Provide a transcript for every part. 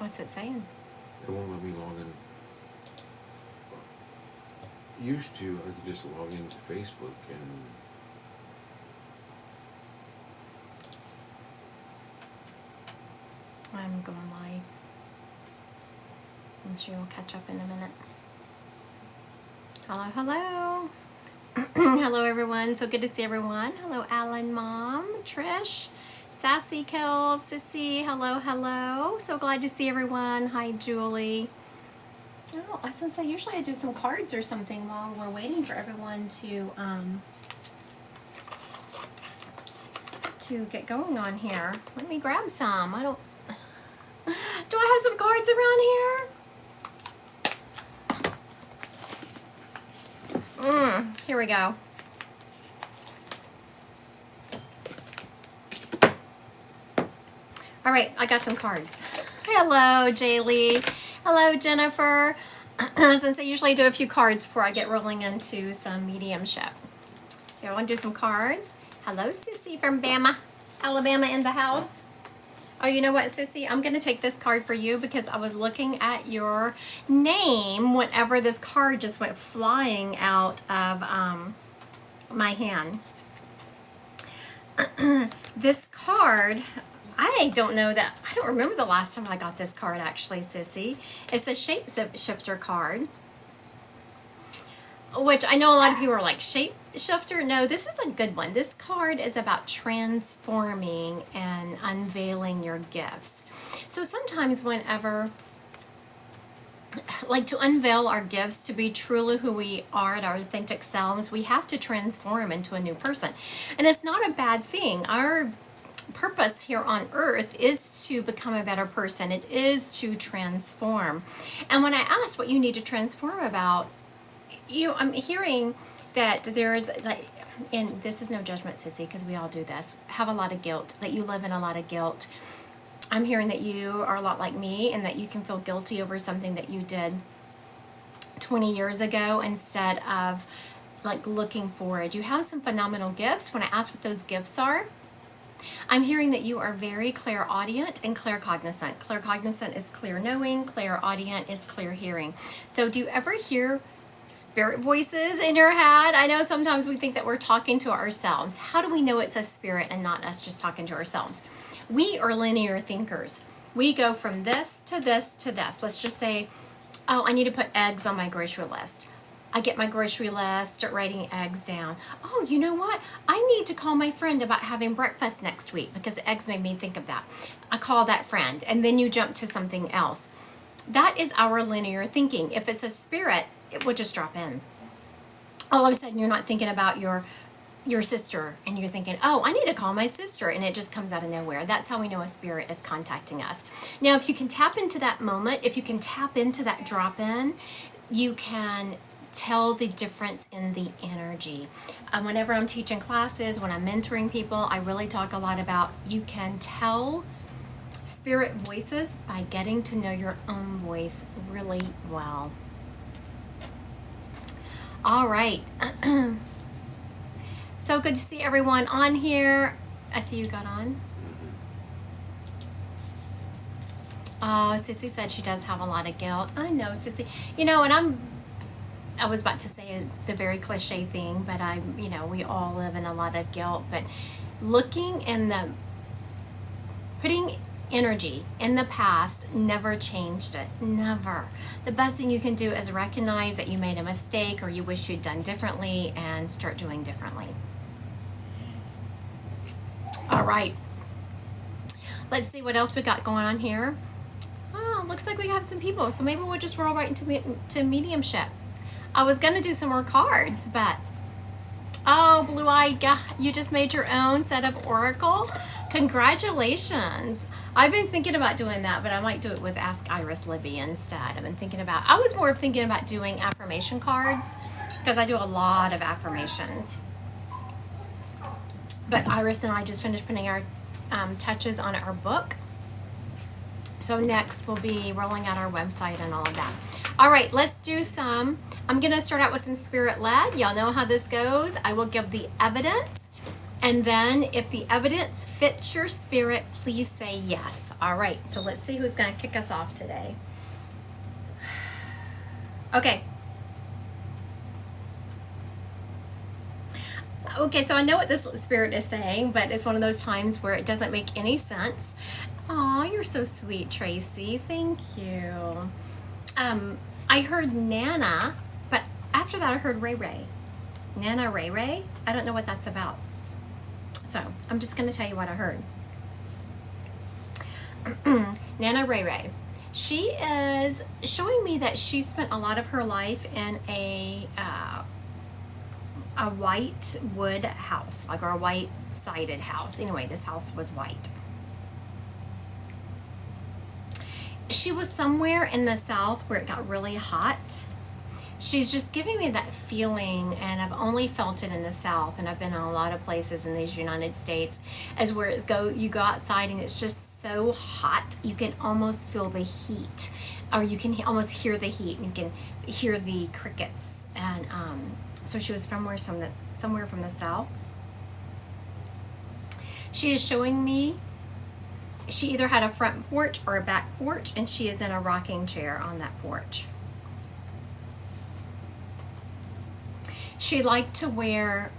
What's it saying? It won't let me log in. Used to, I could just log into Facebook and... I'm going live. I'm sure you'll catch up in a minute. Hello, hello. Hello, everyone. So good to see everyone. Hello, Alan, Mom, Trish, Sassy, Kel, Sissy. Hello, hello. So glad to see everyone. Hi, Julie. Oh, I was gonna say, usually I do some cards or something while we're waiting for everyone to get going on here. Let me grab some. I don't... Do I have some cards around here? Here we go. All right, I got some cards. Hello, Jaylee. Hello, Jennifer. Since I usually do a few cards before I get rolling into some mediumship. So I want to do some cards. Hello, Sissy from Bama, Alabama in the house. Oh, you know what, Sissy? I'm going to take this card for you because I was looking at your name whenever this card just went flying out of my hand. This card, I don't remember the last time I got this card actually, Sissy. It's a shapeshifter card, which I know a lot of people are like, shapeshifter? No, this is a good one. This card is about transforming and unveiling your gifts. So sometimes whenever, like to unveil our gifts, to be truly who we are at our authentic selves, we have to transform into a new person. And it's not a bad thing. Our purpose here on earth is to become a better person. It is to transform. And when I ask what you need to transform about, I'm hearing that there's like, and this is no judgment, Sissy, because we all do this, have a lot of guilt, that you live in a lot of guilt. I'm hearing that you are a lot like me and that you can feel guilty over something that you did 20 years ago instead of like looking forward. You have some phenomenal gifts. When I ask what those gifts are, I'm hearing that you are very clairaudient and claircognizant. Claircognizant is clear knowing, clairaudient is clear hearing. So do you ever hear spirit voices in your head? I know sometimes we think that we're talking to ourselves. How do we know it's a spirit and not us just talking to ourselves? We are linear thinkers. We go from this to this to this. Let's just say, oh, I need to put eggs on my grocery list. I get my grocery list, start writing eggs down. Oh, you know what? I need to call my friend about having breakfast next week because the eggs made me think of that. I call that friend, and then you jump to something else. That is our linear thinking. If it's a spirit, it would just drop in. All of a sudden, you're not thinking about your sister, and you're thinking, oh, I need to call my sister, and it just comes out of nowhere. That's how we know a spirit is contacting us. Now, if you can tap into that moment, if you can tap into that drop-in, you can tell the difference in the energy. Whenever I'm teaching classes, when I'm mentoring people, I really talk a lot about you can tell spirit voices by getting to know your own voice really well. All right. So good to see everyone on here. I see you got on. Oh, Sissy said she does have a lot of guilt. I know, Sissy. You know, and I was about to say the very cliche thing, but we all live in a lot of guilt. But looking in putting energy in the past never changed it. Never. The best thing you can do is recognize that you made a mistake or you wish you'd done differently and start doing differently. All right. Let's see what else we got going on here. Oh, looks like we have some people. So maybe we'll just roll right into mediumship. I was going to do some more cards, but... Oh, Blue Eye, you just made your own set of Oracle? Congratulations. I've been thinking about doing that, but I might do it with Ask Iris Libby instead. I was more thinking about doing affirmation cards because I do a lot of affirmations. But Iris and I just finished putting our touches on our book. So next we'll be rolling out our website and all of that. All right, let's do some. I'm going to start out with some spirit led. Y'all know how this goes. I will give the evidence And then if the evidence fits your spirit, please say yes. All right, so let's see who's going to kick us off today. Okay. Okay, so I know what this spirit is saying, but it's one of those times where it doesn't make any sense. Aw, you're so sweet, Tracy. Thank you. I heard Nana, but after that I heard Ray Ray. Nana Ray Ray? I don't know what that's about. So I'm just going to tell you what I heard. Nana Ray Ray. She is showing me that she spent a lot of her life in a white wood house, like a white sided house. Anyway, this house was white. She was somewhere in the South where it got really hot. She's just giving me that feeling, and I've only felt it in the South, and I've been in a lot of places in these United States, as where you go outside and it's just so hot you can almost feel the heat, or you can almost hear the heat, and you can hear the crickets. And so she was somewhere from the South. She is showing me she either had a front porch or a back porch, and she is in a rocking chair on that porch. She liked to wear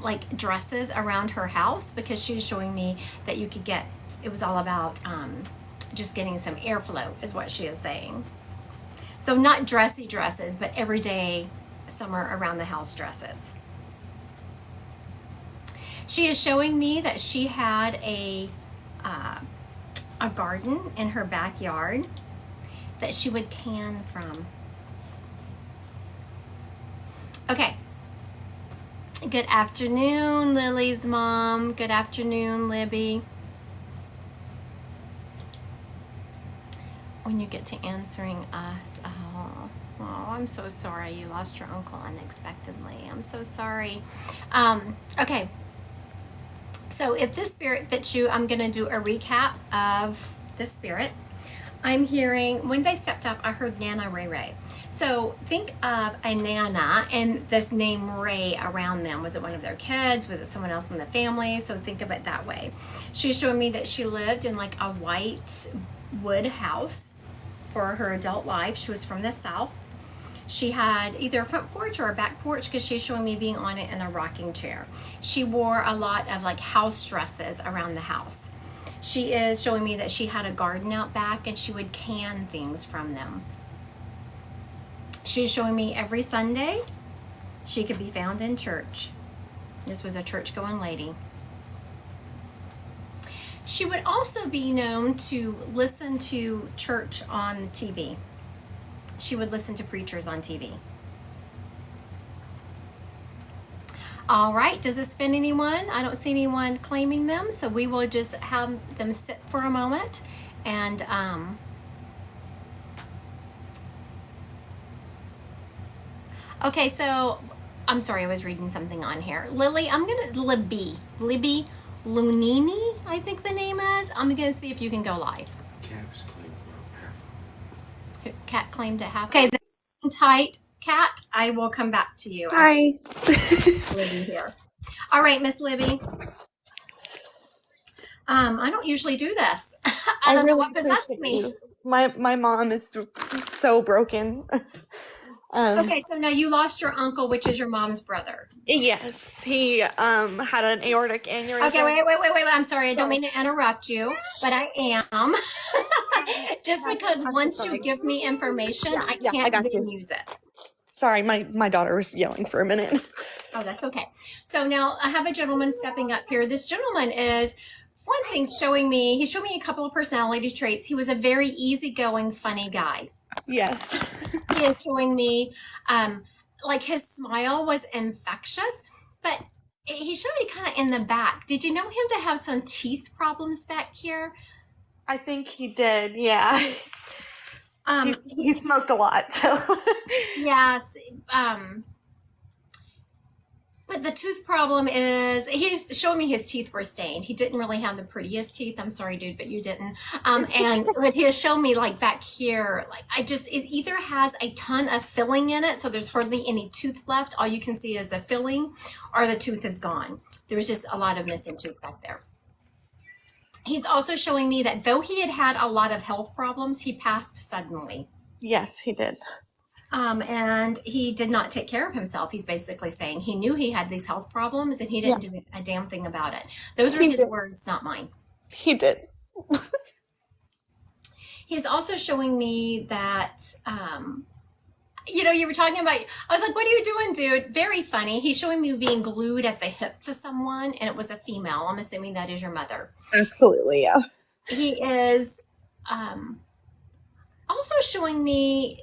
like dresses around her house, because she's showing me that you could get, it was all about just getting some airflow is what she is saying. So not dressy dresses, but everyday summer around the house dresses. She is showing me that she had a garden in her backyard that she would can from. Okay. Good afternoon, Lily's mom. Good afternoon, Libby. When you get to answering us, oh, I'm so sorry you lost your uncle unexpectedly. I'm so sorry. Okay. So if this spirit fits you, I'm going to do a recap of the spirit. I'm hearing, when they stepped up, I heard Nana Ray Ray. So think of a Nana and this name Ray around them. Was it one of their kids? Was it someone else in the family? So think of it that way. She's showing me that she lived in like a white wood house for her adult life. She was from the South. She had either a front porch or a back porch, because she's showing me being on it in a rocking chair. She wore a lot of like house dresses around the house. She is showing me that she had a garden out back, and she would can things from them. She's showing me every Sunday she could be found in church. This was a church-going lady. She would also be known to listen to church on TV. She would listen to preachers on TV. All right, does this fit anyone? I don't see anyone claiming them, so we will just have them sit for a moment. And okay, so I'm sorry, I was reading something on here. Libby Lunini, I think the name is. I'm gonna see if you can go live. Caps claimed about half. Cat claimed at half. Okay, then tight, Cat. I will come back to you. Hi. Libby here. All right, Miss Libby. I don't usually do this. I don't know what possessed me. My mom is so broken. Okay, so now you lost your uncle, which is your mom's brother. Yes, he had an aortic aneurysm. Okay, wait. I'm sorry. I don't mean to interrupt you, but I am. Just because once you give me information, I can't then use it. Sorry, my daughter was yelling for a minute. Oh, that's okay. So now I have a gentleman stepping up here. This gentleman is, one thing showing me, he's showing me a couple of personality traits. He was a very easygoing, funny guy. Yes. He is showing me, like his smile was infectious, but he showed me kind of in the back. Did you know him to have some teeth problems back here? I think he did, yeah. He smoked a lot, so. Yes. But the tooth problem is he's showing me his teeth were stained. He didn't really have the prettiest teeth. I'm sorry, dude, but you didn't. It's And okay. what he has shown me, like back here, like it either has a ton of filling in it, so there's hardly any tooth left. All you can see is the filling, or the tooth is gone. There's just a lot of missing tooth back there. He's also showing me that though he had had a lot of health problems, he passed suddenly. Yes, he did. And he did not take care of himself. He's basically saying he knew he had these health problems and he Yeah, didn't do a damn thing about it. Those are he his did. words, not mine. He did. He's also showing me that, you were talking about, I was like, what are you doing, dude? Very funny. He's showing me being glued at the hip to someone, and it was a female. I'm assuming that is your mother. Absolutely, yeah. He is also showing me,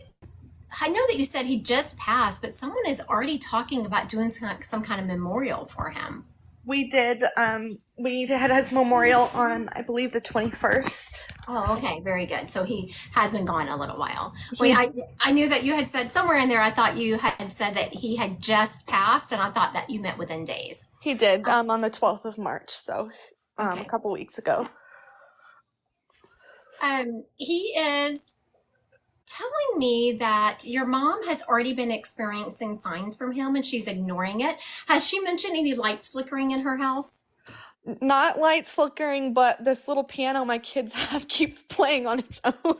I know that you said he just passed, but someone is already talking about doing some kind of memorial for him. We did. We had his memorial on, I believe, the 21st. Oh, okay, very good. So he has been gone a little while. Wait, He I knew that you had said somewhere in there, I thought you had said that he had just passed, and I thought that you meant within days. he did Oh, on the 12th of March, so a okay. couple weeks ago. He is telling me that your mom has already been experiencing signs from him and she's ignoring it. Has she mentioned any lights flickering in her house? Not lights flickering, but this little piano my kids have keeps playing on its own.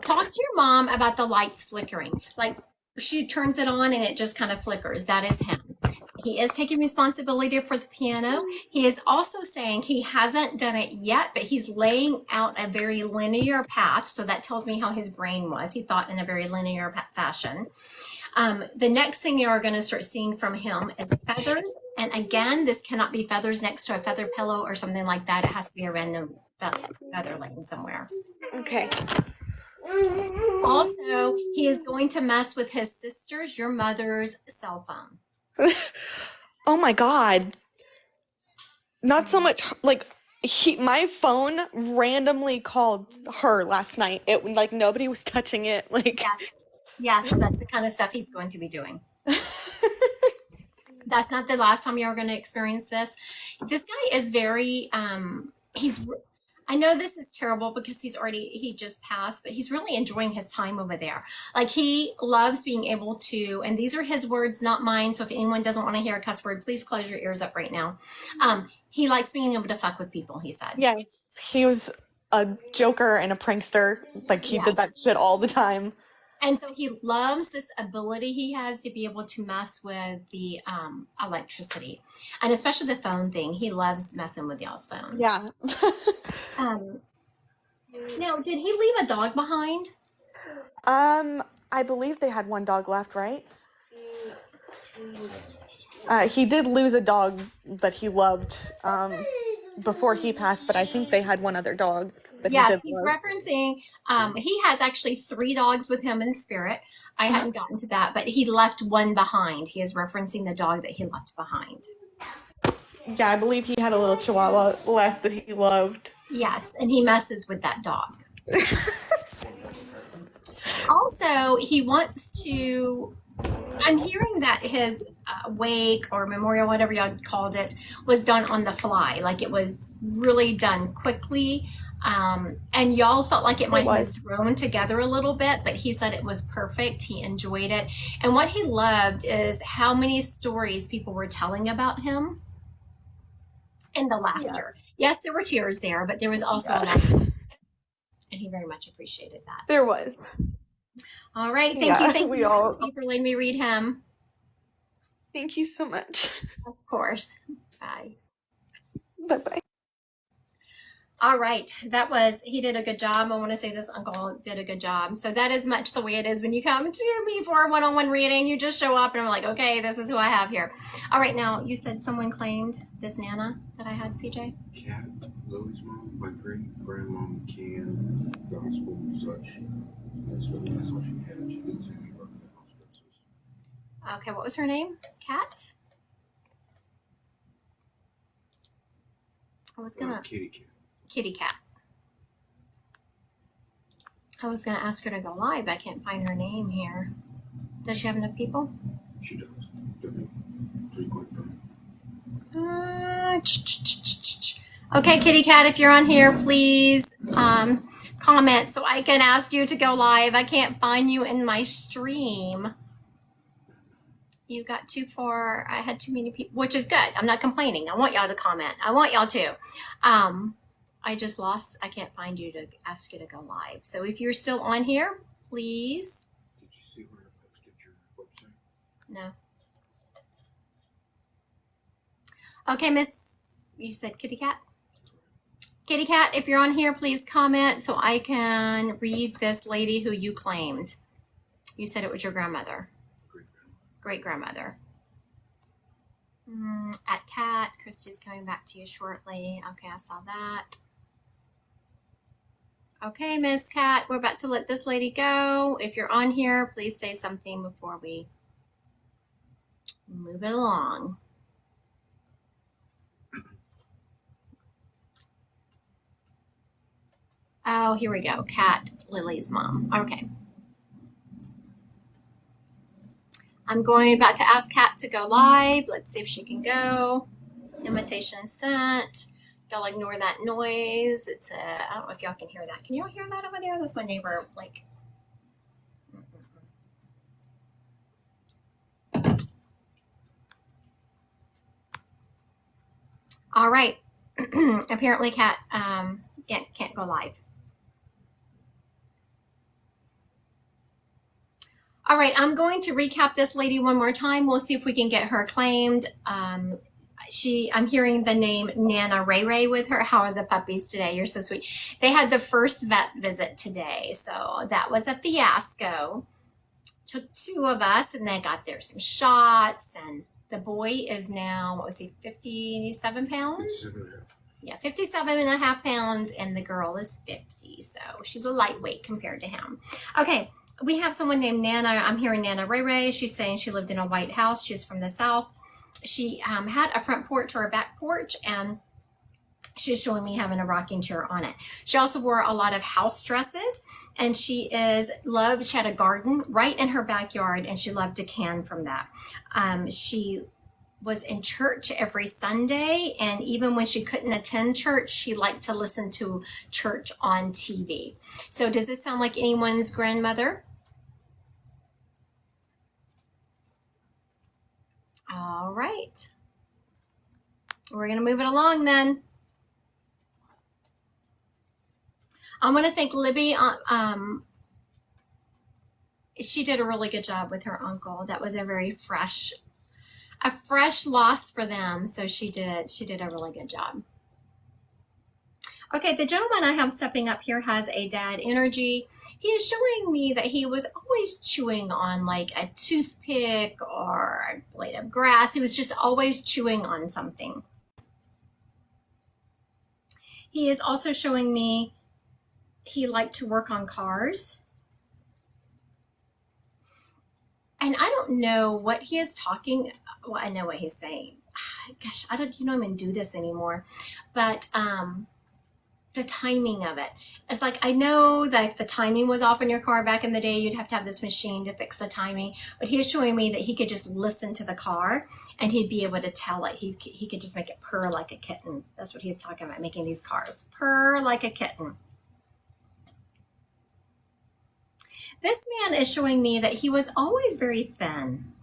Talk to your mom about the lights flickering. Like she turns it on and it just kind of flickers. That is him. He is taking responsibility for the piano. He is also saying he hasn't done it yet, but he's laying out a very linear path. So that tells me how his brain was. He thought in a very linear fashion. The next thing you are going to start seeing from him is feathers. And again, this cannot be feathers next to a feather pillow or something like that. It has to be a random feather laying somewhere. Okay. Also, he is going to mess with his sister's, your mother's cell phone. Oh my God. Not so much like my phone randomly called her last night. It like nobody was touching it. Like Yes, that's the kind of stuff he's going to be doing. That's not the last time you're going to experience this. This guy is very, I know this is terrible because he just passed, but he's really enjoying his time over there. Like he loves being able to, and these are his words, not mine. So if anyone doesn't want to hear a cuss word, please close your ears up right now. He likes being able to fuck with people, he said. yes, he was a joker and a prankster. Like he did Yes. that shit all the time. And so he loves this ability he has to be able to mess with the electricity, and especially the phone thing. He loves messing with y'all's phones. Yeah. Um, Now, did he leave a dog behind? I believe they had one dog left, right? He did lose a dog that he loved before he passed, but I think they had one other dog that he Yes, did he's love. referencing. He has actually 3 dogs with him in spirit. I hadn't gotten to that, but he left one behind. He is referencing the dog that he left behind. Yeah, I believe he had a little chihuahua left that he loved. Yes, and he messes with that dog. Also, he wants to. I'm hearing that his wake or memorial, whatever y'all called it, was done on the fly. Like it was really done quickly. And y'all felt like it It might have been was. thrown together a little bit, but he said it was perfect. He enjoyed it. And what he loved is how many stories people were telling about him and the Yeah. laughter. Yes, there were tears there, but there was also a Yeah. laughter. And he very much appreciated that. There was. All right. Thank you. Yeah, Thank we you, all. Sophie, for letting me read him. Thank you so much. Of course. Bye. Bye bye. All right. He did a good job. I want to say this uncle did a good job. So that is much the way it is when you come to me for a one-on-one reading. You just show up and I'm like, okay, this is who I have here. All right. Now, you said someone claimed this Nana that I had, CJ? Cat, Lily's mom, my great grandmom can gospel such. That's what she had. She didn't say anything about the hospices. Okay. What was her name? Cat? I was going to, Kitty cat. Kitty Cat. I was going to ask her to go live. I can't find her name here. Does she have enough people? She does. Doesn't frequent, but Okay, Kitty Cat, if you're on here, please comment so I can ask you to go live. I can't find you in my stream. You got too far. I had too many people, which is good. I'm not complaining. I want y'all to comment. I want y'all to. I just lost. I can't find you to ask you to go live. So if you're still on here, please. did you see where I posted your website? No. Okay, Miss. You said Kitty Cat? Kitty Cat, if you're on here, please comment so I can read this lady who you claimed. You said it was your grandmother. Great grandmother. At Cat, Christy's coming back to you shortly. Okay, I saw that. Okay, Miss Cat, we're about to let this lady go. If you're on here, please say something before we move it along. Oh, here we go. Cat, Lily's mom. Okay. I'm about to ask Kat to go live. Let's see if she can go. Invitation sent. Y'all ignore that noise. I don't know if y'all can hear that. Can y'all hear that over there? That's my neighbor, like. All right. Apparently Kat can't go live. All right, I'm going to recap this lady one more time. We'll see if we can get her claimed. I'm hearing the name Nana Ray Ray with her. How are the puppies today? You're so sweet. They had the first vet visit today, so that was a fiasco. Took 2 of us, and they got there some shots, and the boy is now, what was he, 57 pounds? 57.5. Yeah, 57.5 pounds, and the girl is 50, so she's a lightweight compared to him. Okay. We have someone named Nana. I'm hearing Nana Ray Ray. She's saying she lived in a white house. She's from the South. She had a front porch or a back porch, and she's showing me having a rocking chair on it. She also wore a lot of house dresses, and she had a garden right in her backyard, and she loved to can from that. She was in church every Sunday, and even when she couldn't attend church, she liked to listen to church on TV. So does this sound like anyone's grandmother? All right. We're going to move it along then. I want to thank Libby. She did a really good job with her uncle. That was a fresh loss for them. So she did a really good job. Okay, the gentleman I have stepping up here has a dad energy. He is showing me that he was always chewing on like a toothpick or a blade of grass. He was just always chewing on something. He is also showing me he liked to work on cars. And I don't know what he is talking. Well, I know what he's saying. Gosh, I don't even do this anymore. But the timing of it. It's like, I know that the timing was off in your car back in the day. You'd have to have this machine to fix the timing. But he is showing me that he could just listen to the car and he'd be able to tell it. He could just make it purr like a kitten. That's what he's talking about, making these cars purr like a kitten. This man is showing me that he was always very thin.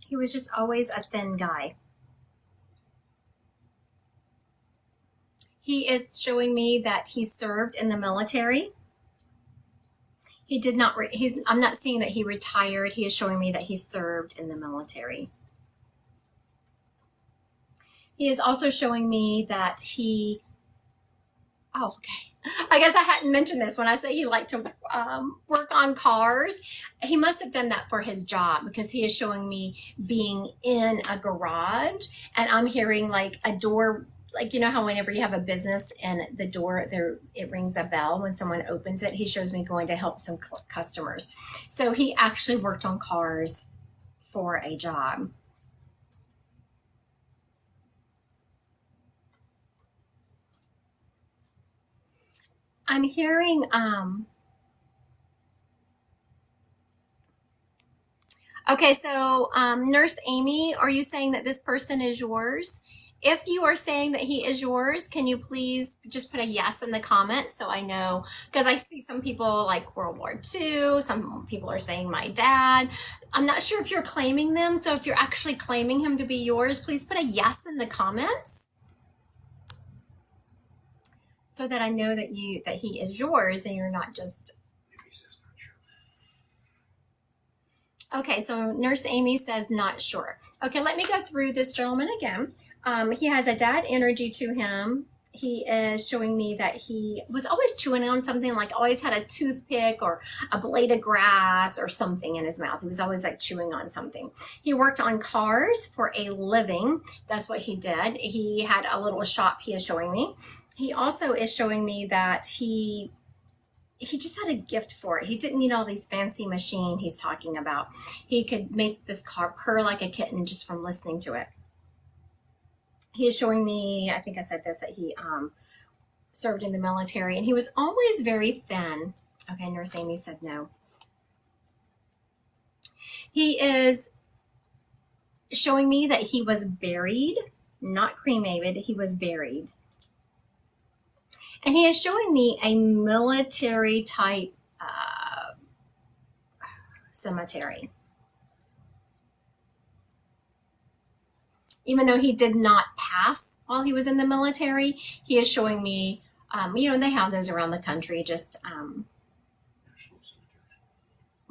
He was just always a thin guy. He is showing me that he served in the military. He did not, I'm not seeing that he retired. He is showing me that he served in the military. He is also showing me that okay. I guess I hadn't mentioned this when I say he liked to work on cars. He must have done that for his job because he is showing me being in a garage, and I'm hearing like a door. Like, you know how whenever you have a business and the door there, it rings a bell when someone opens it. He shows me going to help some customers. So he actually worked on cars for a job. I'm hearing, Okay, so Nurse Amy, are you saying that this person is yours? If you are saying that he is yours, can you please just put a yes in the comments so I know? Because I see some people like World War II, some people are saying my dad. I'm not sure if you're claiming them, so if you're actually claiming him to be yours, please put a yes in the comments so that I know that he is yours and you're not just. Maybe he says not sure. Okay, so Nurse Amy says not sure. Okay, let me go through this gentleman again. He has a dad energy to him. He is showing me that he was always chewing on something, like always had a toothpick or a blade of grass or something in his mouth. He was always like chewing on something. He worked on cars for a living. That's what he did. He had a little shop, he is showing me. He also is showing me that he just had a gift for it. He didn't need all these fancy machine he's talking about. He could make this car purr like a kitten just from listening to it. He is showing me, I think I said this, that he served in the military and he was always very thin. Okay, Nurse Amy said no. He is showing me that he was buried, not cremated, he was buried. And he is showing me a military type cemetery. Even though he did not pass while he was in the military, he is showing me, they have those around the country, just, National cemetery.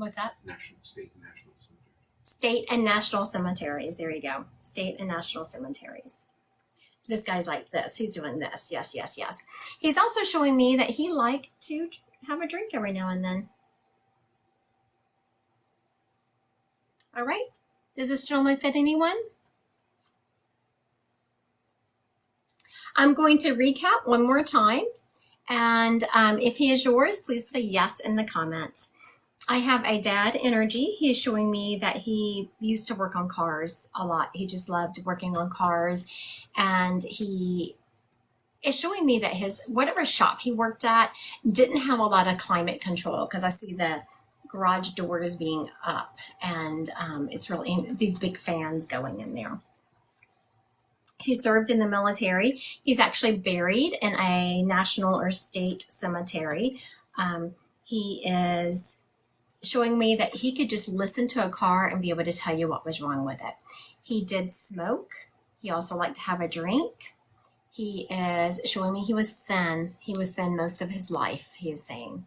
what's that? State and national cemetery. State and national cemeteries. There you go. State and national cemeteries. This guy's like this. He's doing this. Yes, yes, yes. He's also showing me that he liked to have a drink every now and then. All right. Does this gentleman fit anyone? I'm going to recap one more time. And if he is yours, please put a yes in the comments. I have a dad energy. He is showing me that he used to work on cars a lot. He just loved working on cars. And he is showing me that his, whatever shop he worked at didn't have a lot of climate control, because I see the garage doors being up and it's really these big fans going in there. He served in the military. He's actually buried in a national or state cemetery. He is showing me that he could just listen to a car and be able to tell you what was wrong with it. He did smoke. He also liked to have a drink. He is showing me he was thin. He was thin most of his life, he is saying.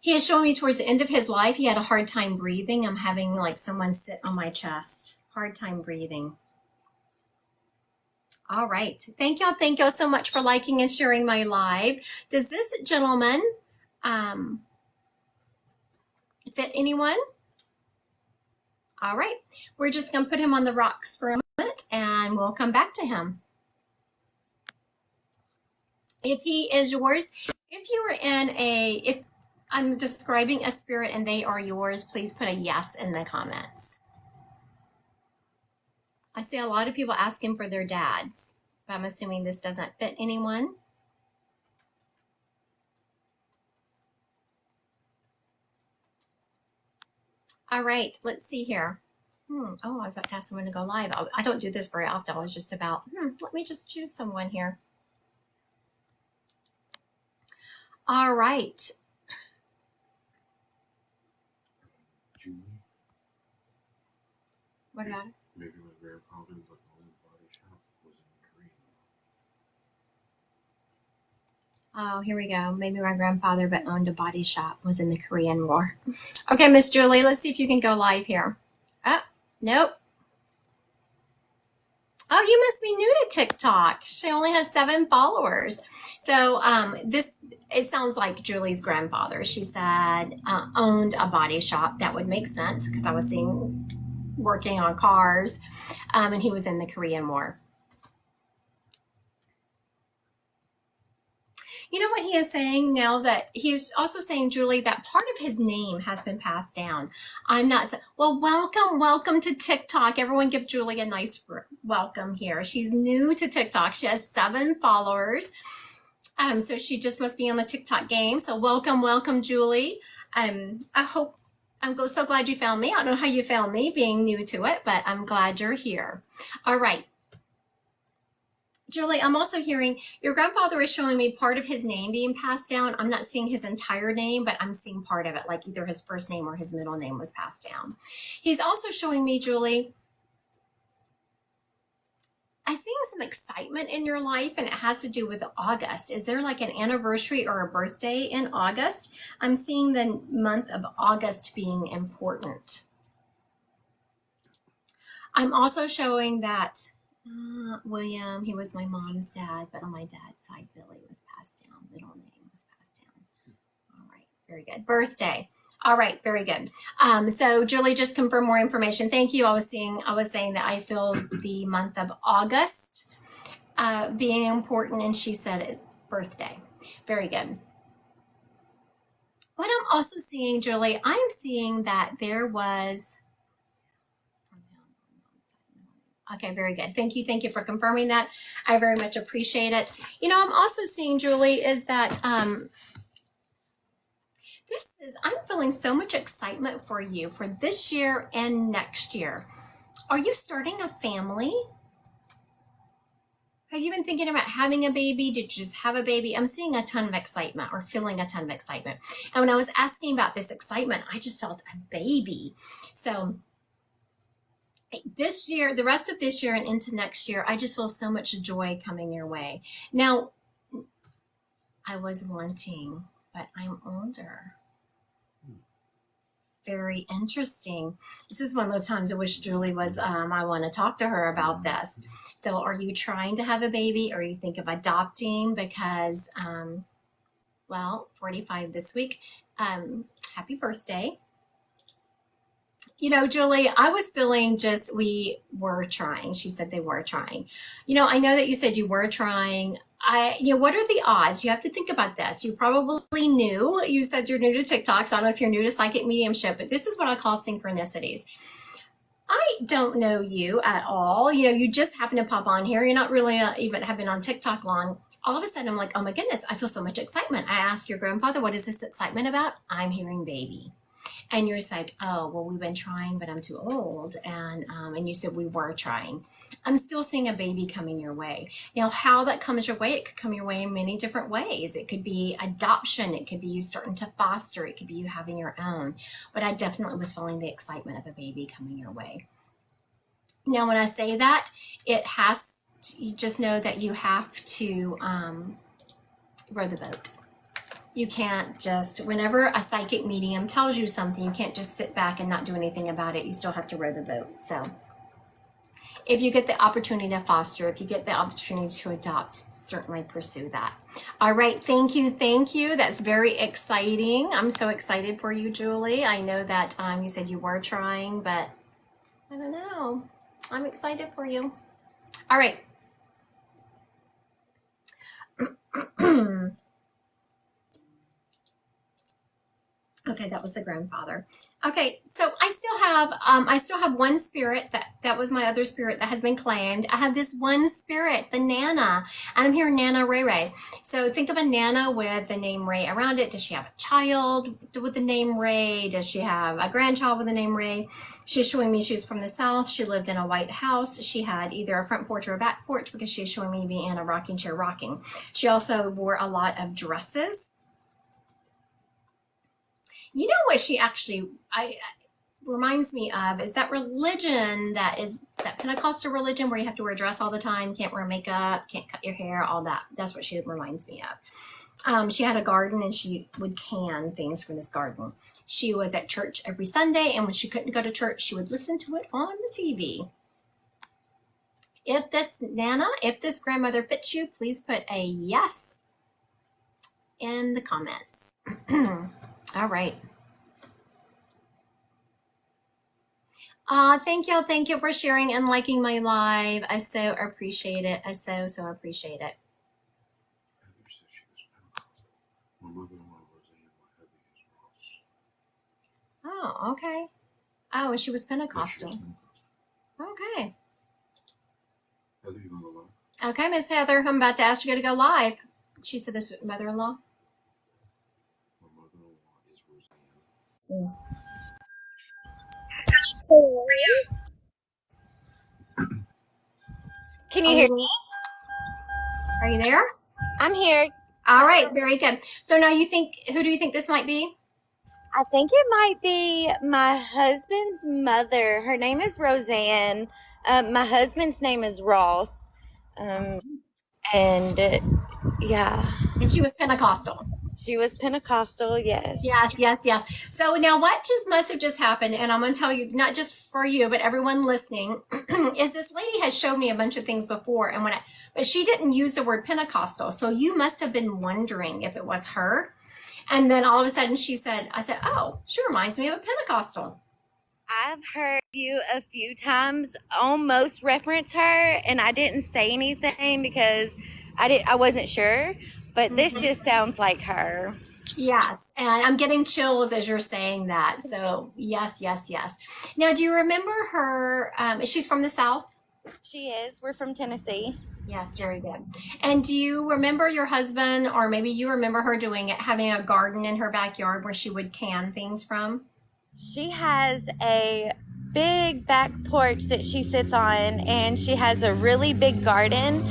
He is showing me towards the end of his life, he had a hard time breathing. I'm having like someone sit on my chest. Hard time breathing. All right. Thank y'all so much for liking and sharing my live. Does this gentleman fit anyone? All right. We're just going to put him on the rocks for a moment and we'll come back to him. If he is yours, if you are in if I'm describing a spirit and they are yours, please put a yes in the comments. I see a lot of people asking for their dads, but I'm assuming this doesn't fit anyone. All right, let's see here. Oh, I was about to ask someone to go live. I don't do this very often. I was just about, let me just choose someone here. All right. Julie. What about it? Maybe my grandpa owned a body shop was in Korea. Oh, here we go. Maybe my grandfather but owned a body shop, was in the Korean War. Okay, Miss Julie, let's see if you can go live here. Oh, nope. Oh, you must be new to TikTok. She only has 7 followers. So it sounds like Julie's grandfather. She said owned a body shop. That would make sense because I was seeing working on cars and he was in the Korean War. You know what he is saying now, that he's also saying, Julie, that part of his name has been passed down. I'm not saying, well, welcome to TikTok. Everyone give Julie a nice welcome here. She's new to TikTok. She has 7 followers. So she just must be on the TikTok game. So welcome, Julie. I'm so glad you found me. I don't know how you found me being new to it, but I'm glad you're here. All right. Julie, I'm also hearing your grandfather is showing me part of his name being passed down. I'm not seeing his entire name, but I'm seeing part of it, like either his first name or his middle name was passed down. He's also showing me, Julie, I'm seeing some excitement in your life, and it has to do with August. Is there like an anniversary or a birthday in August? I'm seeing the month of August being important. I'm also showing that William, he was my mom's dad, but on my dad's side, Billy was passed down. Middle name was passed down. All right, very good. Birthday. All right, very good. So Julie just confirmed more information. Thank you. I was saying that I feel the month of August being important, and she said it's birthday. Very good. What I'm also seeing, Julie, I'm seeing that there was. Okay, very good. Thank you. Thank you for confirming that. I very much appreciate it. You know, I'm also seeing, Julie, is that I'm feeling so much excitement for you for this year and next year. Are you starting a family? Have you been thinking about having a baby? Did you just have a baby? I'm seeing a ton of excitement or feeling a ton of excitement. And when I was asking about this excitement, I just felt a baby. So this year, the rest of this year and into next year, I just feel so much joy coming your way. Now, I was wanting, but I'm older. Very interesting. This is one of those times I wish Julie was, I want to talk to her about this. So are you trying to have a baby, or you think of adopting? Because, 45 this week. Happy birthday. You know, Julie, I was feeling we were trying. She said they were trying. You know, I know that you said you were trying. What are the odds? You have to think about this. You probably knew. You said you're new to TikTok, so I don't know if you're new to psychic mediumship, but this is what I call synchronicities. I don't know you at all. You know, you just happen to pop on here. You're not really even have been on TikTok long. All of a sudden, I'm like, oh my goodness, I feel so much excitement. I asked your grandfather, what is this excitement about? I'm hearing baby. And you're just like, oh, well, we've been trying, but I'm too old. And you said we were trying. I'm still seeing a baby coming your way. Now, how that comes your way, it could come your way in many different ways. It could be adoption. It could be you starting to foster. It could be you having your own. But I definitely was feeling the excitement of a baby coming your way. Now, when I say that, you just know that you have to row the boat. You can't just, whenever a psychic medium tells you something, you can't just sit back and not do anything about it. You still have to row the boat. So if you get the opportunity to foster, if you get the opportunity to adopt, certainly pursue that. All right. Thank you. Thank you. That's very exciting. I'm so excited for you, Julie. I know that you said you were trying, but I don't know. I'm excited for you. All right. Okay, that was the grandfather. Okay, so I still have one spirit that was my other spirit that has been claimed. I have this one spirit, the Nana, and I'm hearing Nana Ray Ray. So think of a Nana with the name Ray around it. Does she have a child with the name Ray? Does she have a grandchild with the name Ray? She's showing me she's from the South. She lived in a white house. She had either a front porch or a back porch because she's showing me being in a rocking chair rocking. She also wore a lot of dresses. You know what she actually reminds me of is that religion that Pentecostal religion where you have to wear a dress all the time, can't wear makeup, can't cut your hair, all that. That's what she reminds me of. She had a garden and she would can things from this garden. She was at church every Sunday, and when she couldn't go to church, she would listen to it on the TV. If this grandmother fits you, please put a yes in the comments. All right. Thank you for sharing and liking my live. I so appreciate it. I so appreciate it. Heather said she was Pentecostal. My mother-in-law was my hubby is Ross. Oh, okay. Oh, and she was Yeah, Pentecostal. she was Pentecostal. Okay. Heather, you gonna go live? Okay, Miss Heather, I'm about to ask you to go live. She said this mother-in-law. My mother-in-law is Roseanne. Can Are you hear you, me? are you there? I'm here. All right, very good. So now who do you think this might be? I think it might be my husband's mother. Her name is Roseanne. My husband's name is Ross. Um, and yeah, And she was Pentecostal. she was Pentecostal, yes. Yes. So now what just must have just happened, and I'm going to tell you, not just for you, but everyone listening, is this lady has showed me a bunch of things before, and but she didn't use the word Pentecostal. So you must have been wondering if it was her. And then all of a sudden I said, oh, she reminds me of a Pentecostal. I've heard you a few times almost reference her, and I didn't say anything because I wasn't sure, but this just sounds like her. Yes, and I'm getting chills as you're saying that. So yes. Now, do you remember her? She's from the South? She is. We're from Tennessee. Yes, very good. And do you remember your husband, or maybe you remember her having a garden in her backyard where she would can things from? She has a big back porch that she sits on, and she has a really big garden.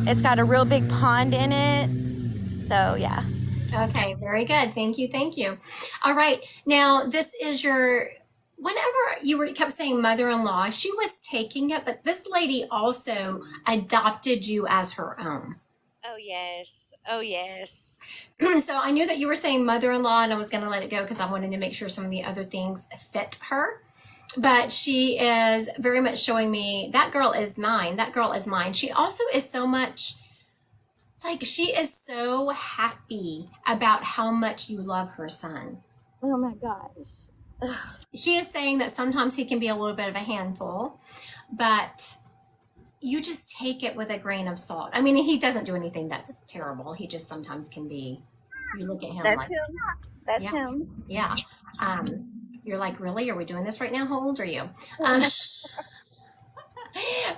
It's got a real big pond in it. So, yeah. Okay, very good. Thank you. All right. Now, this is whenever you kept saying mother-in-law, she was taking it, but this lady also adopted you as her own. Oh, yes. Oh, yes. So I knew that you were saying mother-in-law, and I was going to let it go because I wanted to make sure some of the other things fit her. But she is very much showing me that girl is mine. That girl is mine. She also is so much she is so happy about how much you love her son. Oh, my gosh. She is saying that sometimes he can be a little bit of a handful, but you just take it with a grain of salt. I mean, he doesn't do anything that's terrible. He just sometimes can be, you look at him That's like, him. That's him. Yeah. You're like, really? Are we doing this right now? How old are you?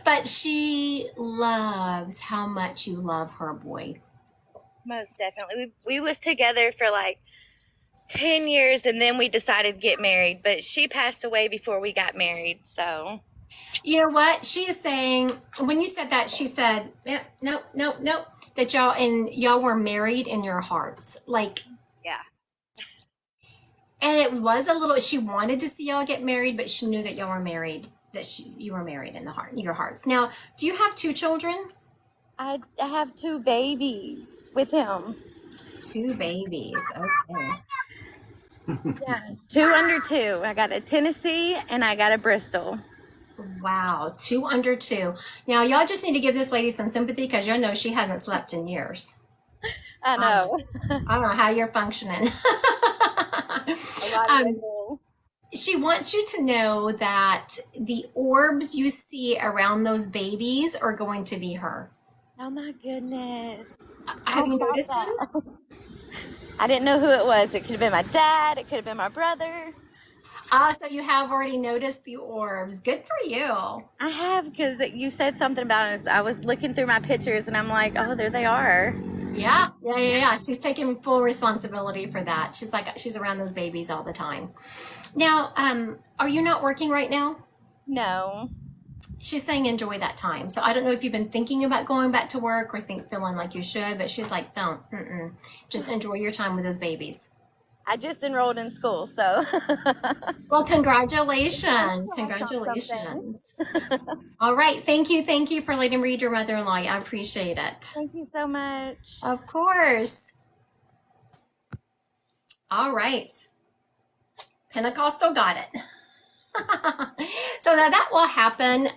But she loves how much you love her boy. Most definitely. We was together for like 10 years, and then we decided to get married, but she passed away before we got married, so. You know what? She is saying, when you said that, she said, no, that y'all were married in your hearts. Yeah. And it was a little, she wanted to see y'all get married, but she knew that y'all were married, you were married in your hearts. Now, do you have 2 children? I have 2 babies with him. 2 babies. Okay. Yeah. 2 under 2. I got a Tennessee and I got a Bristol. Wow. 2 under 2. Now, y'all just need to give this lady some sympathy because y'all know she hasn't slept in years. I know. I don't know how you're functioning. A lot of She wants you to know that the orbs you see around those babies are going to be her. Oh my goodness. Have you noticed them? I didn't know who it was. It could have been my dad. It could have been my brother. So you have already noticed the orbs. Good for you. I have, because you said something about it. I was looking through my pictures and I'm like, oh, there they are. Yeah. She's taking full responsibility for that. She's around those babies all the time. Now, are you not working right now? No. She's saying enjoy that time. So I don't know if you've been thinking about going back to work or feeling like you should, but she's like, don't. Just enjoy your time with those babies. I just enrolled in school, so. Well, congratulations. All right. Thank you for letting me read your mother-in-law. I appreciate it. Thank you so much. Of course. All right. Pentecostal got it. So now that will happen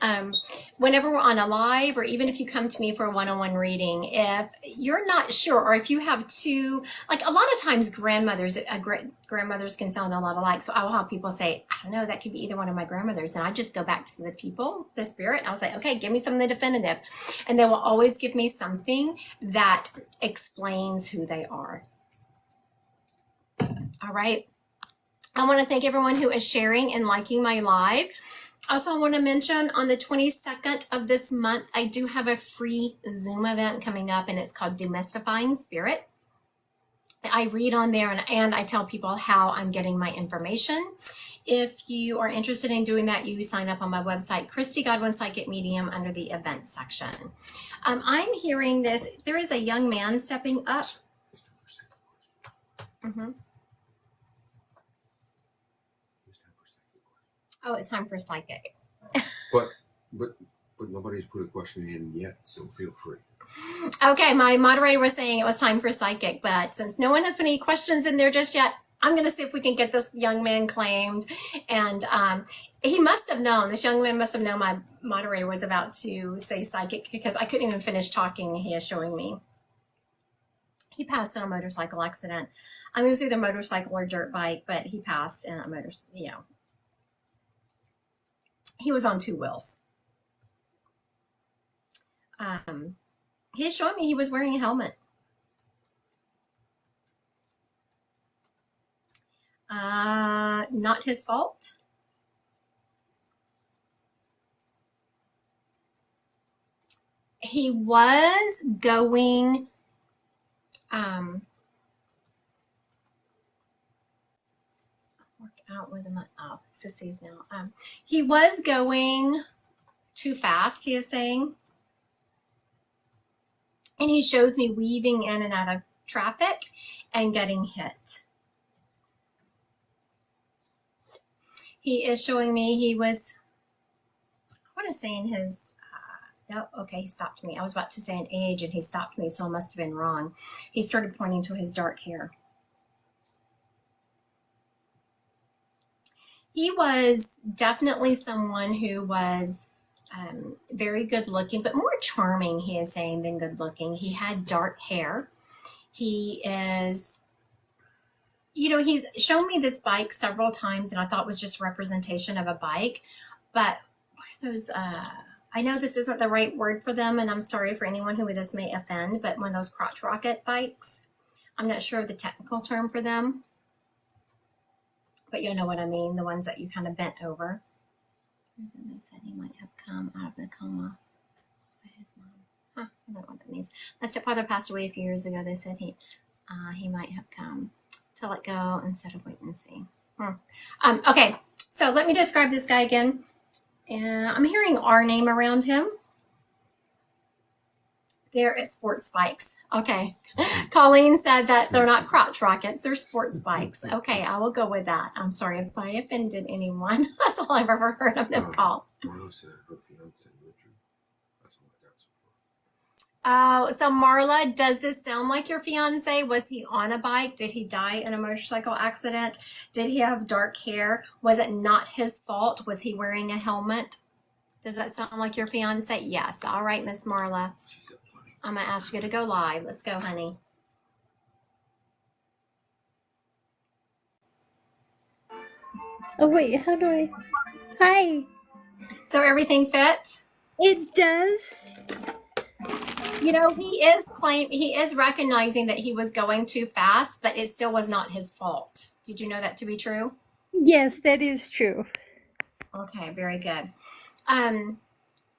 whenever we're on a live, or even if you come to me for a one-on-one reading. If you're not sure, or if you have 2, like a lot of times grandmothers can sound a lot alike. So I will have people say, I don't know, that could be either one of my grandmothers. And I just go back to the spirit. And I'll say, okay, give me something definitive. And they will always give me something that explains who they are. All right. I want to thank everyone who is sharing and liking my live. Also, I want to mention on the 22nd of this month, I do have a free Zoom event coming up, and it's called Demystifying Spirit. I read on there, and I tell people how I'm getting my information. If you are interested in doing that, you sign up on my website, Christy Godwin Psychic Medium, under the events section. I'm hearing this. There is a young man stepping up. It's time for second question. Mhm. It's time for second question. Oh, it's time for psychic. But nobody's put a question in yet, so feel free. Okay, my moderator was saying it was time for psychic, but since no one has put any questions in there just yet, I'm going to see if we can get this young man claimed. And he must have known, this young man must have known my moderator was about to say psychic, because I couldn't even finish talking. He is showing me. He passed in a motorcycle accident. I mean, it was either motorcycle or dirt bike, but he passed in a he was on two wheels. He's showing me he was wearing a helmet. Not his fault. He was going, work out with him. Oh, sissies now. He was going too fast, he is saying. And he shows me weaving in and out of traffic and getting hit. He is showing me he was, I want to say in his, no, okay, he stopped me. I was about to say an age and he stopped me, so I must have been wrong. He started pointing to his dark hair. He was definitely someone who was very good looking, but more charming, he is saying, than good looking. He had dark hair. He is, he's shown me this bike several times, and I thought it was just representation of a bike. But what are those? I know this isn't the right word for them, and I'm sorry for anyone who this may offend, but one of those crotch rocket bikes. I'm not sure of the technical term for them, but you know what I mean, the ones that you kind of bent over. They said he might have come out of the coma by his mom. I don't know what that means. My stepfather passed away a few years ago. They said he might have come to let go instead of wait and see. Okay, so let me describe this guy again. I'm hearing our name around him. They're at sports bikes. Okay. Colleen said that they're not crotch rockets, they're sports bikes. Okay, I will go with that. I'm sorry if I offended anyone. That's all I've ever heard of them called. Marla said her fiance Richard. That's all I got so far. So Marla, does this sound like your fiance? Was he on a bike? Did he die in a motorcycle accident? Did he have dark hair? Was it not his fault? Was he wearing a helmet? Does that sound like your fiance? Yes. All right, Miss Marla. She's up plenty. I'm going to ask you to go live. Let's go, honey. Oh, wait, how do I? Hi. So everything fit? It does. He is recognizing that he was going too fast, but it still was not his fault. Did you know that to be true? Yes, that is true. Okay, very good.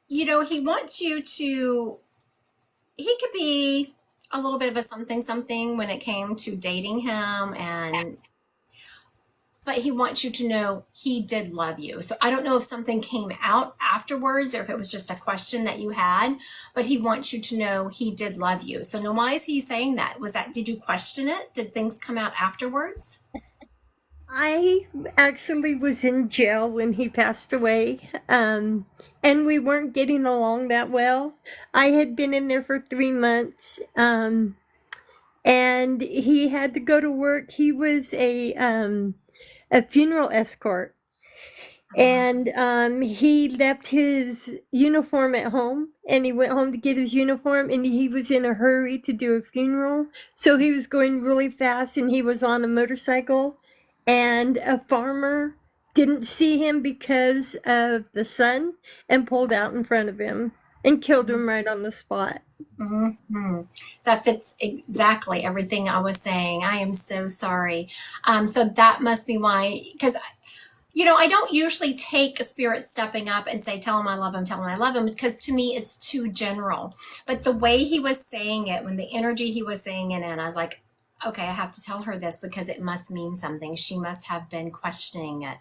He wants you to, he could be a little bit of a something when it came to dating him, but he wants you to know he did love you. So I don't know if something came out afterwards or if it was just a question that you had, but he wants you to know he did love you. So now, why is he saying that? Did you question it? Did things come out afterwards? I actually was in jail when he passed away, and we weren't getting along that well. I had been in there for 3 months, and he had to go to work. He was a funeral escort, and he left his uniform at home, and he went home to get his uniform, and he was in a hurry to do a funeral, so he was going really fast, and he was on a motorcycle. And a farmer didn't see him because of the sun and pulled out in front of him and killed him right on the spot. Mm-hmm. That fits exactly everything I was saying. I am so sorry. So that must be why, because, I don't usually take a spirit stepping up and say, tell him I love him, tell him I love him, because to me it's too general. But the way he was saying it, when the energy he was saying it in, I was like, okay, I have to tell her this because it must mean something. She must have been questioning it.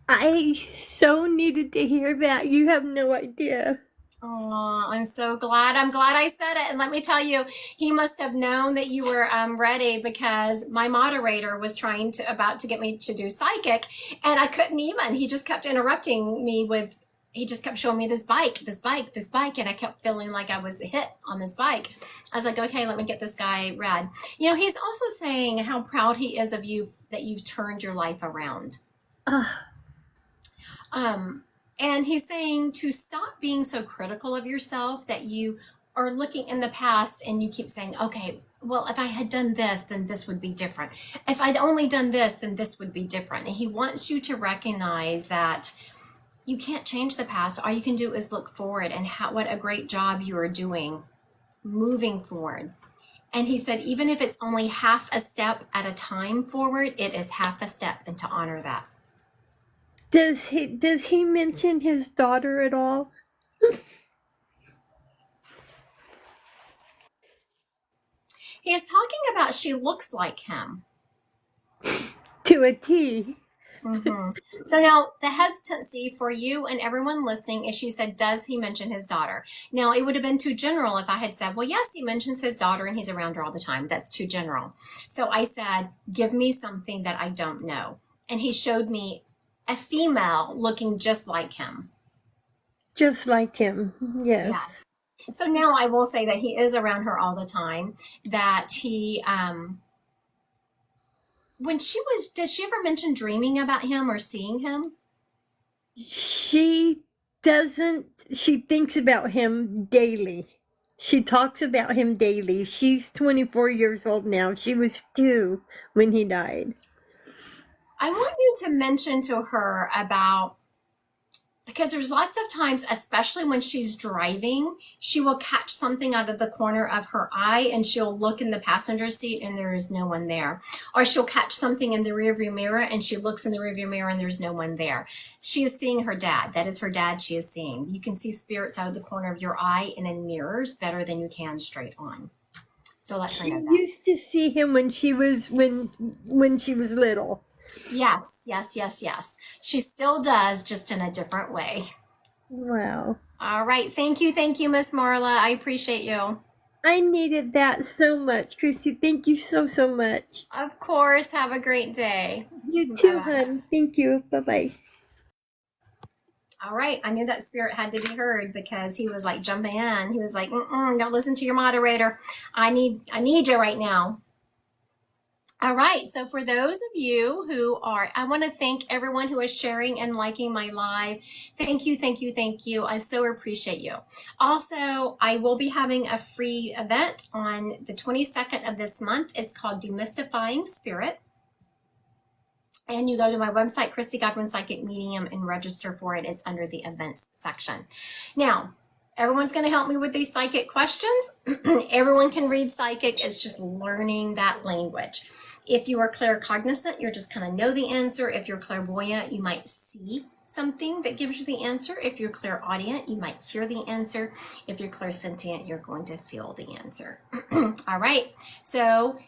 I so needed to hear that. You have no idea. Oh, I'm so glad. I'm glad I said it. And let me tell you, he must have known that you were ready, because my moderator was about to get me to do psychic, and I couldn't even. He just kept interrupting me he just kept showing me this bike, this bike, this bike, and I kept feeling like I was hit on this bike. I was like, okay, let me get this guy read. You know, he's also saying how proud he is of you, that you've turned your life around. Ah, And he's saying to stop being so critical of yourself, that you are looking in the past and you keep saying, okay, well, if I had done this, then this would be different. If I'd only done this, then this would be different. And he wants you to recognize that you can't change the past. All you can do is look forward, and what a great job you are doing moving forward. And he said, even if it's only half a step at a time forward, it is half a step, and to honor that. does he mention his daughter at all? He is talking about she looks like him. To a T. So now the hesitancy for you and everyone listening is, she said, does he mention his daughter? Now, it would have been too general if I had said, well, yes, he mentions his daughter and he's around her all the time. That's too general. So I said, give me something that I don't know. And he showed me a female looking just like him. Just like him. Yes. Yes. So now I will say that he is around her all the time, that he, did she ever mention dreaming about him or seeing him? She doesn't, she thinks about him daily. She talks about him daily. She's 24 years old now. She was 2 when he died. I want you to mention to her about, because there's lots of times, especially when she's driving, she will catch something out of the corner of her eye and she'll look in the passenger seat and there is no one there. Or she'll catch something in the rearview mirror and she looks in the rearview mirror and there's no one there. She is seeing her dad. That is her dad she is seeing. You can see spirits out of the corner of your eye and in mirrors better than you can straight on. So let her She know that. used to see him when she was little. Yes. She still does, just in a different way. Wow. All right. Thank you, Miss Marla. I appreciate you. I needed that so much, Christy. Thank you so much. Of course. Have a great day. You too, Bye-bye. hon. Thank you. Bye-bye. All right. I knew that spirit had to be heard, because he was like jumping in. He was like, don't listen to your moderator. I need you right now. All right. So for those of you who I want to thank everyone who is sharing and liking my live. Thank you. I so appreciate you. Also, I will be having a free event on the 22nd of this month. It's called Demystifying Spirit. And you go to my website, Christy Godwin Psychic Medium, and register for it. It's under the events section. Now, everyone's going to help me with these psychic questions. Everyone can read psychic. It's just learning that language. If you are claircognizant, you're just kind of know the answer. If you're clairvoyant, you might see something that gives you the answer. If you're clairaudient, you might hear the answer. If you're clairsentient, you're going to feel the answer. All right. So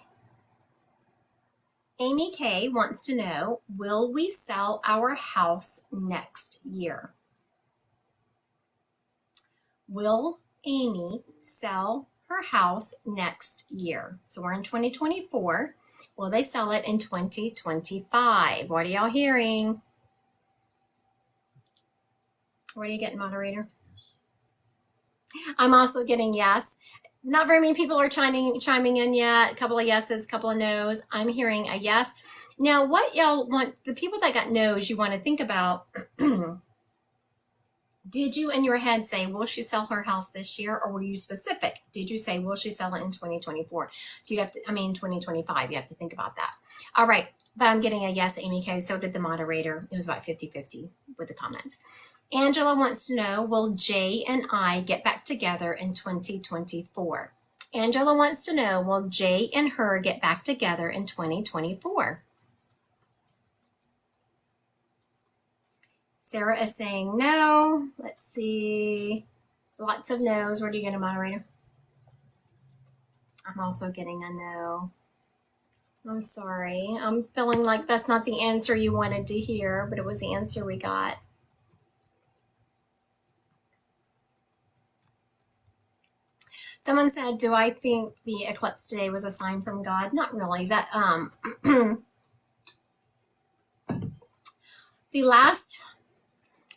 Amy K wants to know, will we sell our house next year? Will Amy sell her house next year? So we're in 2024. Will they sell it in 2025? What are y'all hearing? What are you getting, moderator? I'm also getting yes. Not very many people are chiming in yet. A couple of yeses, a couple of no's. I'm hearing a yes. Now, what y'all want, the people that got no's, you want to think about, did you in your head say, will she sell her house this year? Or were you specific? Did you say, will she sell it in 2024? So you have to, 2025, you have to think about that. All right. But I'm getting a yes, Amy K. So did the moderator. It was about 50-50 with the comments. Angela wants to know, will Jay and I get back together in 2024? Angela wants to know, will Jay and her get back together in 2024? Sarah is saying no. Let's see. Lots of no's. Where do you get a moderator? I'm also getting a no. I'm sorry. I'm feeling like that's not the answer you wanted to hear, but it was the answer we got. Someone said, do I think the eclipse today was a sign from God? Not really. That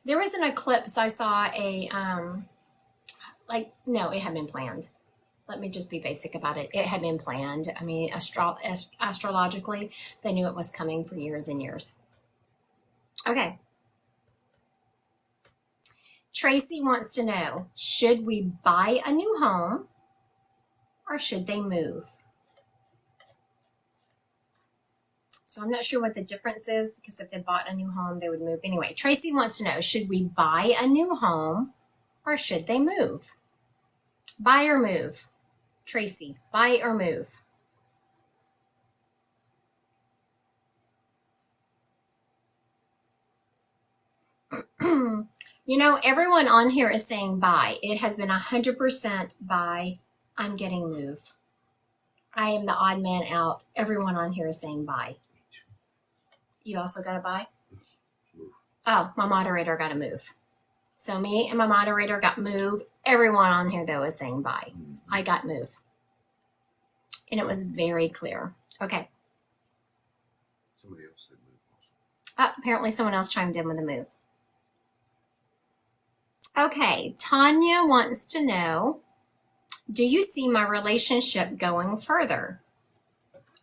there was an eclipse. I saw no, it had been planned. Let me just be basic about it. It had been planned. I mean, astrologically, they knew it was coming for years and years. Okay. Tracy wants to know, should we buy a new home or should they move? So I'm not sure what the difference is, because if they bought a new home, they would move. Anyway, Tracy wants to know, should we buy a new home or should they move? Buy or move? Tracy, buy or move? You know, everyone on here is saying buy. It has been 100% buy. I'm getting move. I am the odd man out. Everyone on here is saying buy. You also got to buy? Move. Oh, my moderator got to move. So me and my moderator got move. Everyone on here, though, is saying buy. I got move. And it was very clear. Okay. Somebody else said move also. Apparently someone else chimed in with a move. Okay, Tanya wants to know, do you see my relationship going further?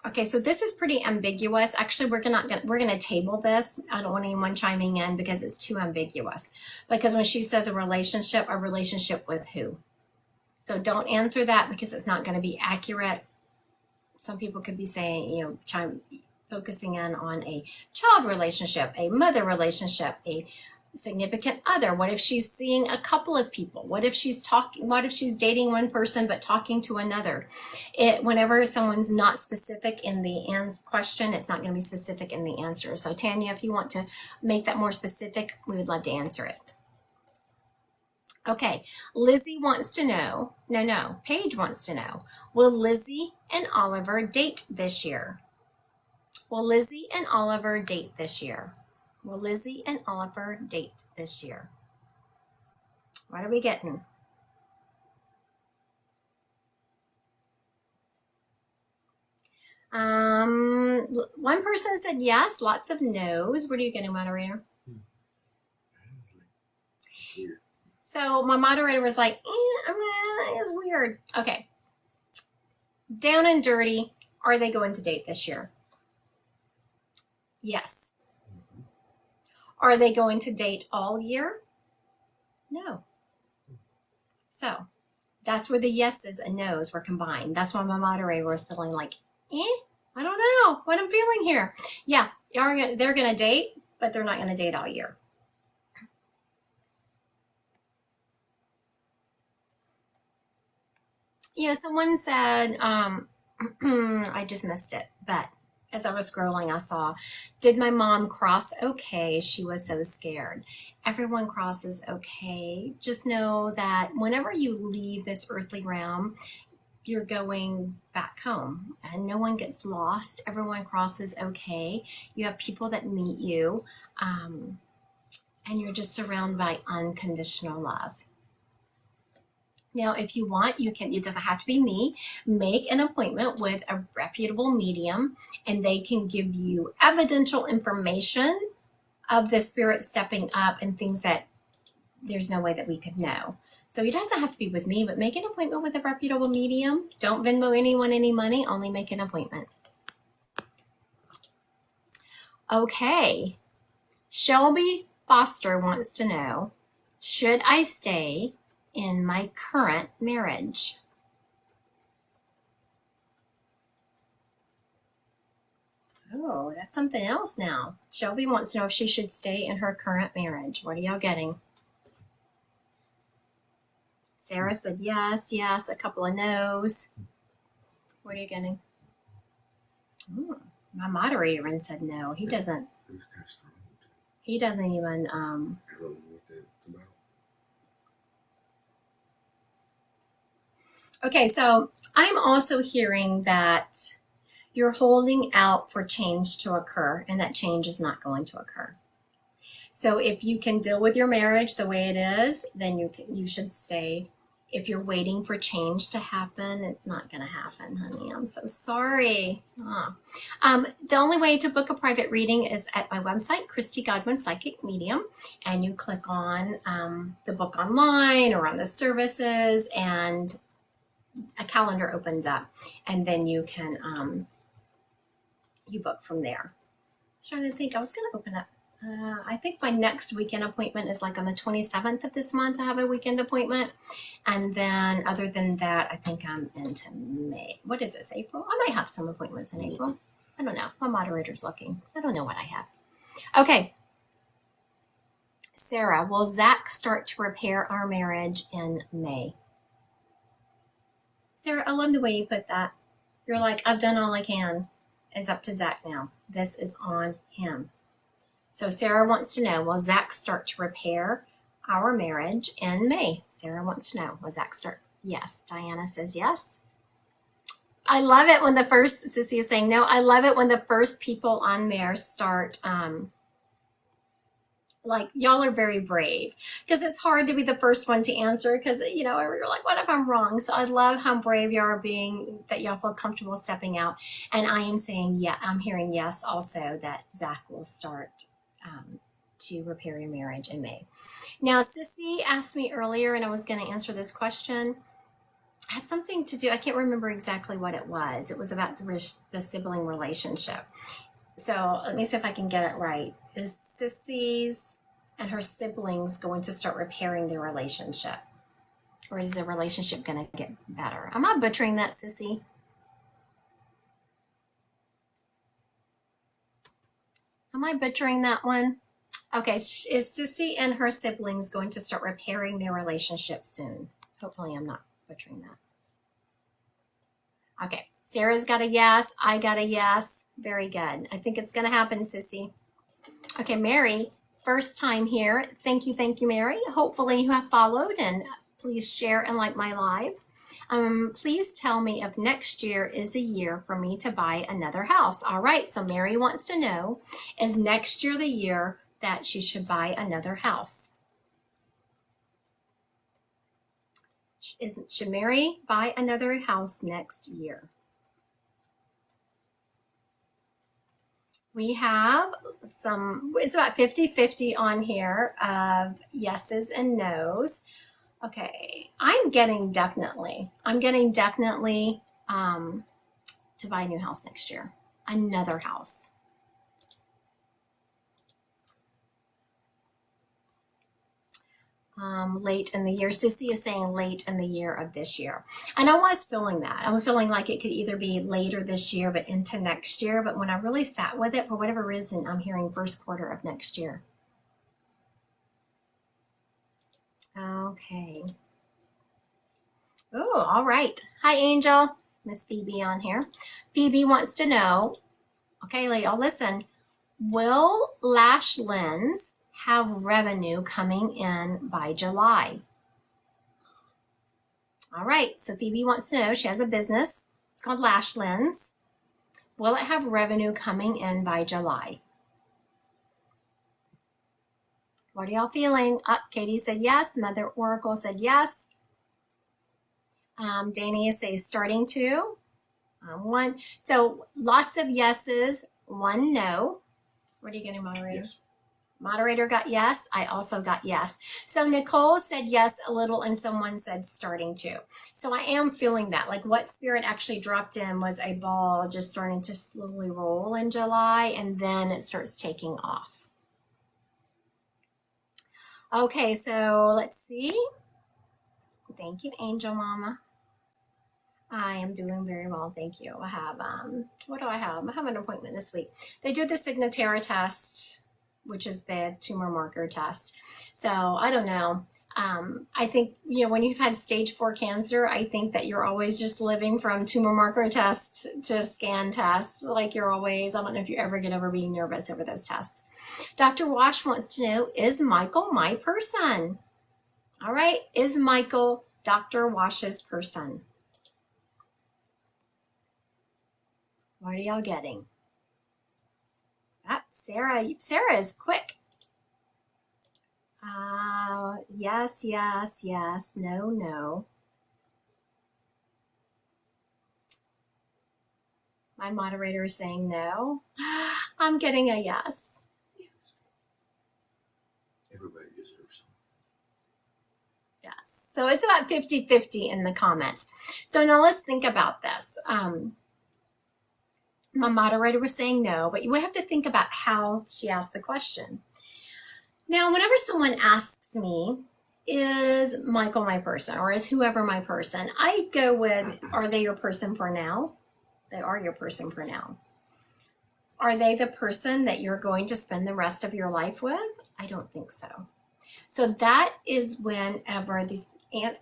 Okay, so this is pretty ambiguous. Actually, we're gonna table this. I don't want anyone chiming in because it's too ambiguous. Because when she says a relationship with who? So don't answer that because it's not going to be accurate. Some people could be saying, focusing in on a child relationship, a mother relationship, a significant other. What if she's seeing a couple of people? What if she's dating one person but talking to another? Whenever someone's not specific in the question, it's not going to be specific in the answer. So Tanya, if you want to make that more specific, we would love to answer it. Okay, Lizzie wants to know, Paige wants to know, will Lizzie and Oliver date this year? Will Lizzie and Oliver date this year? Will Lizzie and Oliver date this year? What are we getting? One person said yes, lots of no's. What are you getting, moderator? It's weird. So my moderator was like, it's weird. Okay. Down and dirty, are they going to date this year? Yes. Are they going to date all year? No. So that's where the yeses and nos were combined. That's why my moderator was feeling like, I don't know what I'm feeling here. Yeah, they're going to date, but they're not going to date all year. Someone said, I just missed it, but as I was scrolling, I saw, did my mom cross okay? She was so scared. Everyone crosses okay. Just know that whenever you leave this earthly realm, you're going back home and no one gets lost. Everyone crosses okay. You have people that meet you, and you're just surrounded by unconditional love. Now, if you want, you can, it doesn't have to be me, make an appointment with a reputable medium and they can give you evidential information of the spirit stepping up and things that there's no way that we could know. So it doesn't have to be with me, but make an appointment with a reputable medium. Don't Venmo anyone any money, only make an appointment. Okay. Shelby Foster wants to know, should I stay in my current marriage? Oh, that's something else now. Shelby wants to know if she should stay in her current marriage. What are y'all getting? Sarah said yes, a couple of no's. What are you getting? My moderator even said no. He doesn't even I don't know what that's about. Okay, so I'm also hearing that You're holding out for change to occur, and that change is not going to occur. So if you can deal with your marriage the way it is, then you should stay. If you're waiting for change to happen, it's not going to happen, honey. I'm so sorry. The only way to book a private reading is at my website, Christy Godwin Psychic Medium, and you click on the book online or on the services, and a calendar opens up, and then you can you book from there. I was trying to think. I was going to open up. I think my next weekend appointment is like on the 27th of this month. I have a weekend appointment. And then other than that, I think I'm into May. What is this, April? I might have some appointments in April. I don't know. My moderator's looking. I don't know what I have. Okay. Sarah, will Zach start to repair our marriage in May? Sarah, I love the way you put that. You're like, I've done all I can. It's up to Zach now. This is on him. So Sarah wants to know, will Zach start to repair our marriage in May? Sarah wants to know, will Zach start? Yes. Diana says yes. I love it when the first, Sissy is saying no. I love it when the first people on there start, like, y'all are very brave, because it's hard to be the first one to answer, because, you know, you're like, what if I'm wrong? So I love how brave y'all are being, that y'all feel comfortable stepping out. And I am saying, yeah, I'm hearing yes also, that Zach will start to repair your marriage in May. Now, Sissy asked me earlier, and I was going to answer this question. It had something to do, I can't remember exactly what it was. It was about the sibling relationship. So let me see if I can get it right. Is Sissy's and her siblings going to start repairing their relationship? Or is the relationship going to get better? Am I butchering that, Sissy? Am I butchering that one? Okay, is Sissy and her siblings going to start repairing their relationship soon? Hopefully I'm not butchering that. Okay, Sarah's got a yes. I got a yes. Very good. I think it's going to happen, Sissy. Okay, Mary, first time here. Thank you, Mary. Hopefully you have followed, and please share and like my live. Please tell me if next year is a year for me to buy another house. All right, so Mary wants to know, is next year the year that she should buy another house? Should Mary buy another house next year? We have it's about 50-50 on here of yeses and nos. Okay, I'm getting definitely to buy a new house next year. Another house. Late in the year. Sissy is saying late in the year of this year. And I was feeling that. I was feeling like it could either be later this year, but into next year. But when I really sat with it, for whatever reason, I'm hearing first quarter of next year. Okay. Oh, all right. Hi, Angel. Miss Phoebe on here. Phoebe wants to know, okay, y'all listen, will Lash Lens have revenue coming in by July? All right, so Phoebe wants to know, she has a business. It's called Lash Lens. Will it have revenue coming in by July? What are y'all feeling? Katie said yes. Mother Oracle said yes. Dania says starting to. One. So lots of yeses, one no. What are you getting, moderator? Yes. Moderator got yes. I also got yes. So Nicole said yes a little, and someone said starting to. So I am feeling that. Like what Spirit actually dropped in was a ball just starting to slowly roll in July, and then it starts taking off. Okay, so let's see. Thank you, Angel Mama. I am doing very well, thank you. I have, what do I have? I have an appointment this week. They do the Signatera test, which is the tumor marker test. So I don't know. I think, you know, when you've had stage 4 cancer, I think that you're always just living from tumor marker test to scan test. Like you're always, I don't know if you ever get over being nervous over those tests. Dr. Wash wants to know, is Michael my person? All right, is Michael Dr. Wash's person? What are y'all getting? Ah, Sarah is quick. Yes, yes, yes, no, no. My moderator is saying no. I'm getting a yes. Yes. Everybody deserves some. Yes. So it's about 50-50 in the comments. So now let's think about this. My moderator was saying no, but you have to think about how she asked the question. Now, whenever someone asks me, is Michael my person or is whoever my person, I go with, are they your person for now? They are your person for now. Are they the person that you're going to spend the rest of your life with? I don't think so. So that is whenever these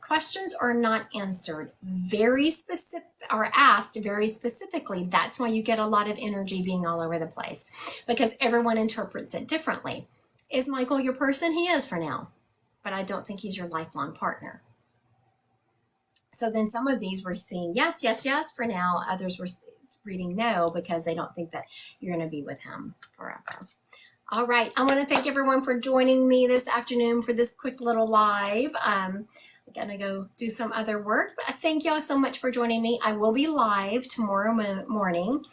questions are not answered very specific or asked very specifically. That's why you get a lot of energy being all over the place, because everyone interprets it differently. Is Michael your person? He is for now, but I don't think he's your lifelong partner. So then some of these were saying yes, yes, yes for now. Others were reading no because they don't think that you're going to be with him forever. All right. I want to thank everyone for joining me this afternoon for this quick little live. I'm going to go do some other work, but I thank y'all so much for joining me. I will be live tomorrow morning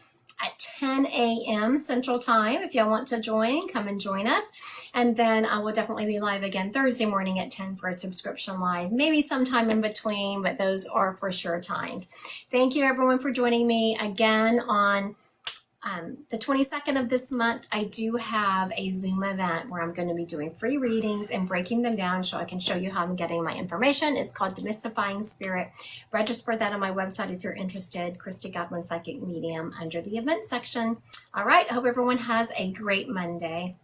at 10 a.m. Central Time. If y'all want to join, come and join us. And then I will definitely be live again Thursday morning at 10 for a subscription live, maybe sometime in between, but those are for sure times. Thank you everyone for joining me again on the 22nd of this month. I do have a Zoom event where I'm going to be doing free readings and breaking them down so I can show you how I'm getting my information. It's called Demystifying Spirit. Register for that on my website if you're interested, Christy Godwin Psychic Medium, under the event section. All right. I hope everyone has a great Monday.